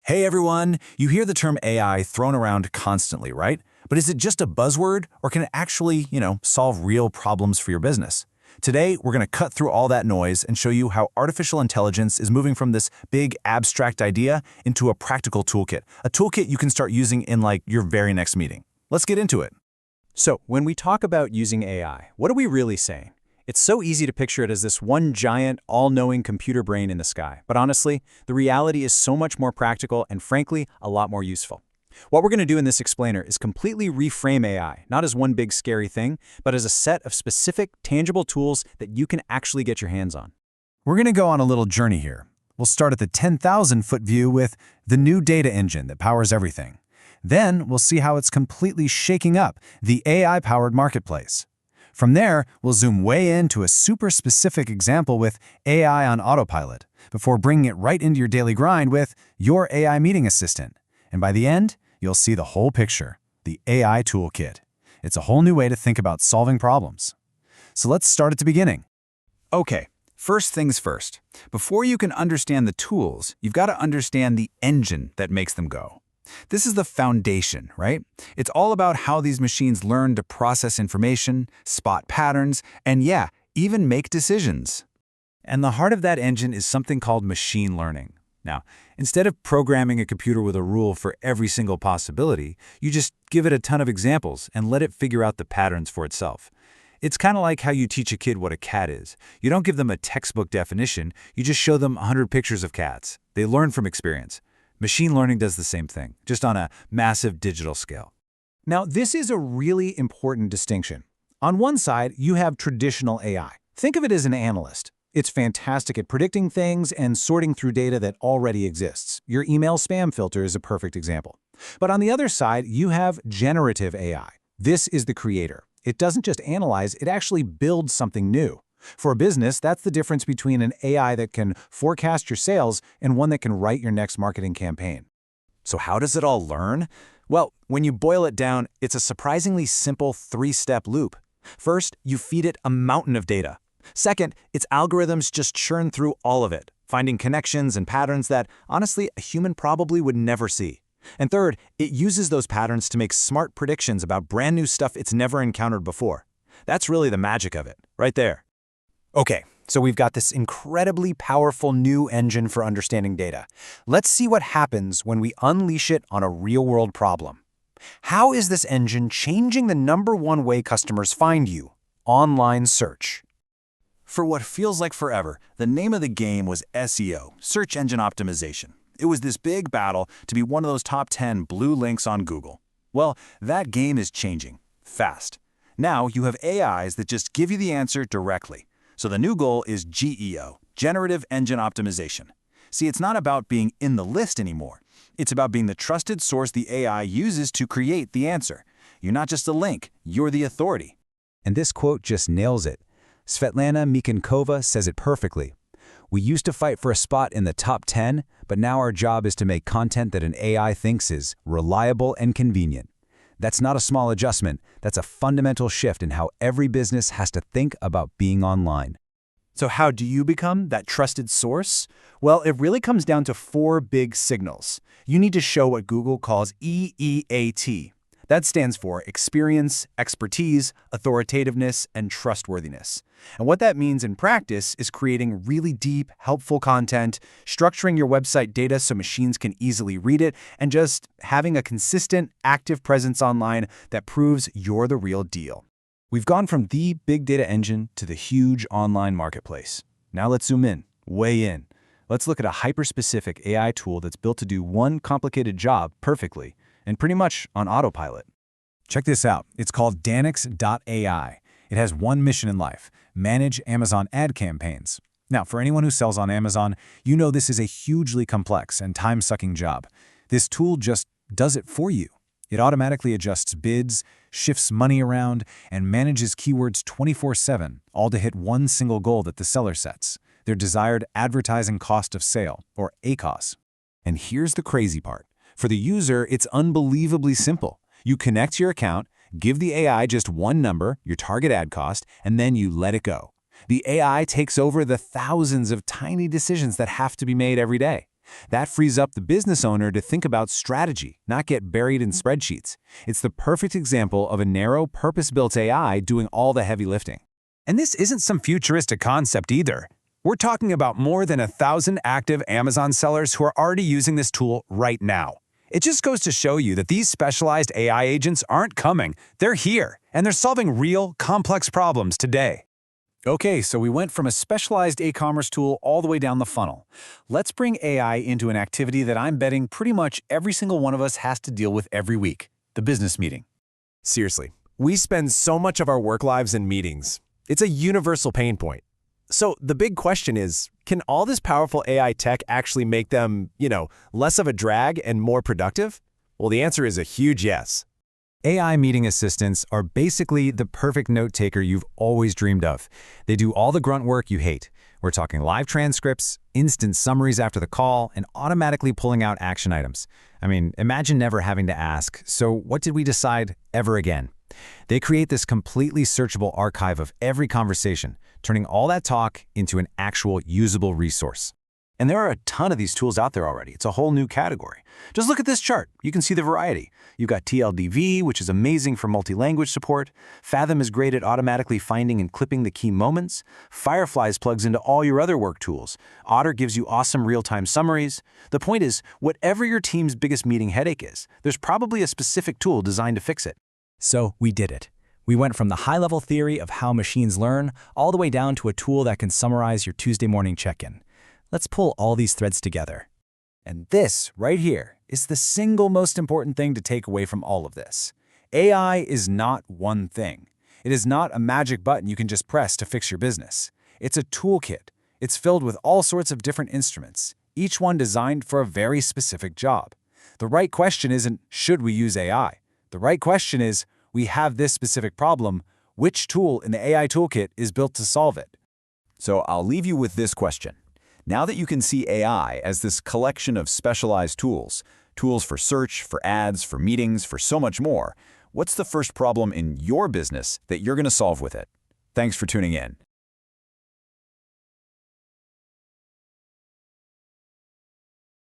Hey everyone, you hear the term AI thrown around constantly, right? But is it just a buzzword or can it actually, solve real problems for your business? Today, we're going to cut through all that noise and show you how artificial intelligence is moving from this big abstract idea into a practical toolkit, a toolkit you can start using in your very next meeting. Let's get into it. So, when we talk about using AI, what are we really saying? It's so easy to picture it as this one giant, all-knowing computer brain in the sky. But honestly, the reality is so much more practical and, frankly, a lot more useful. What we're going to do in this explainer is completely reframe AI, not as one big scary thing, but as a set of specific, tangible tools that you can actually get your hands on. We're going to go on a little journey here. We'll start at the 10,000-foot view with the new data engine that powers everything. Then we'll see how it's completely shaking up the AI-powered marketplace. From there, we'll zoom way into a super specific example with AI on autopilot, before bringing it right into your daily grind with your AI meeting assistant. And by the end, you'll see the whole picture, the AI toolkit. It's a whole new way to think about solving problems. So let's start at the beginning. Okay, first things first. Before you can understand the tools, you've got to understand the engine that makes them go. This is the foundation, right? It's all about how these machines learn to process information, spot patterns, and even make decisions. And the heart of that engine is something called machine learning. Now, instead of programming a computer with a rule for every single possibility, you just give it a ton of examples and let it figure out the patterns for itself. It's kind of like how you teach a kid what a cat is. You don't give them a textbook definition, you just show them 100 pictures of cats. They learn from experience. Machine learning does the same thing, just on a massive digital scale. Now, this is a really important distinction. On one side, you have traditional AI. Think of it as an analyst. It's fantastic at predicting things and sorting through data that already exists. Your email spam filter is a perfect example. But on the other side, you have generative AI. This is the creator. It doesn't just analyze, it actually builds something new. For a business, that's the difference between an AI that can forecast your sales and one that can write your next marketing campaign. So how does it all learn? Well, when you boil it down, it's a surprisingly simple three-step loop. First, you feed it a mountain of data. Second, its algorithms just churn through all of it, finding connections and patterns that, honestly, a human probably would never see. And third, it uses those patterns to make smart predictions about brand new stuff it's never encountered before. That's really the magic of it, right there. Okay, so we've got this incredibly powerful new engine for understanding data. Let's see what happens when we unleash it on a real-world problem. How is this engine changing the #1 way customers find you? Online search. For what feels like forever, the name of the game was SEO, Search Engine Optimization. It was this big battle to be one of those top 10 blue links on Google. Well, that game is changing, fast. Now you have AIs that just give you the answer directly. So the new goal is GEO, Generative Engine Optimization. See, it's not about being in the list anymore. It's about being the trusted source the AI uses to create the answer. You're not just a link, you're the authority. And this quote just nails it. Svetlana Mikhailova says it perfectly. We used to fight for a spot in the top 10, but now our job is to make content that an AI thinks is reliable and convenient. That's not a small adjustment, that's a fundamental shift in how every business has to think about being online. So how do you become that trusted source? Well, it really comes down to 4 big signals. You need to show what Google calls EEAT. That stands for experience, expertise, authoritativeness, and trustworthiness. And what that means in practice is creating really deep, helpful content, structuring your website data so machines can easily read it, and just having a consistent, active presence online that proves you're the real deal. We've gone from the big data engine to the huge online marketplace. Now let's zoom in, way in. Let's look at a hyper-specific AI tool that's built to do one complicated job perfectly, and pretty much on autopilot. Check this out. It's called Danix.ai. It has one mission in life: manage Amazon ad campaigns. Now, for anyone who sells on Amazon, you know this is a hugely complex and time-sucking job. This tool just does it for you. It automatically adjusts bids, shifts money around, and manages keywords 24/7, all to hit one single goal that the seller sets: their desired advertising cost of sale, or ACOS. And here's the crazy part. For the user, it's unbelievably simple. You connect your account, give the AI just one number, your target ad cost, and then you let it go. The AI takes over the thousands of tiny decisions that have to be made every day. That frees up the business owner to think about strategy, not get buried in spreadsheets. It's the perfect example of a narrow, purpose-built AI doing all the heavy lifting. And this isn't some futuristic concept either. We're talking about more than 1,000 active Amazon sellers who are already using this tool right now. It just goes to show you that these specialized AI agents aren't coming. They're here, and they're solving real, complex problems today. Okay, so we went from a specialized e-commerce tool all the way down the funnel. Let's bring AI into an activity that I'm betting pretty much every single one of us has to deal with every week, the business meeting. Seriously, we spend so much of our work lives in meetings. It's a universal pain point. So the big question is, can all this powerful AI tech actually make them, less of a drag and more productive? Well, the answer is a huge yes. AI meeting assistants are basically the perfect note-taker you've always dreamed of. They do all the grunt work you hate. We're talking live transcripts, instant summaries after the call, and automatically pulling out action items. I mean, imagine never having to ask, so what did we decide ever again? They create this completely searchable archive of every conversation, turning all that talk into an actual usable resource. And there are a ton of these tools out there already. It's a whole new category. Just look at this chart. You can see the variety. You've got TLDV, which is amazing for multi-language support. Fathom is great at automatically finding and clipping the key moments. Fireflies plugs into all your other work tools. Otter gives you awesome real-time summaries. The point is, whatever your team's biggest meeting headache is, there's probably a specific tool designed to fix it. So we did it. We went from the high-level theory of how machines learn all the way down to a tool that can summarize your Tuesday morning check-in. Let's pull all these threads together. And this, right here, is the single most important thing to take away from all of this. AI is not one thing. It is not a magic button you can just press to fix your business. It's a toolkit. It's filled with all sorts of different instruments, each one designed for a very specific job. The right question isn't, should we use AI? The right question is, we have this specific problem. Which tool in the AI toolkit is built to solve it? So I'll leave you with this question. Now that you can see AI as this collection of specialized tools for search, for ads, for meetings, for so much more, what's the first problem in your business that you're going to solve with it? Thanks for tuning in.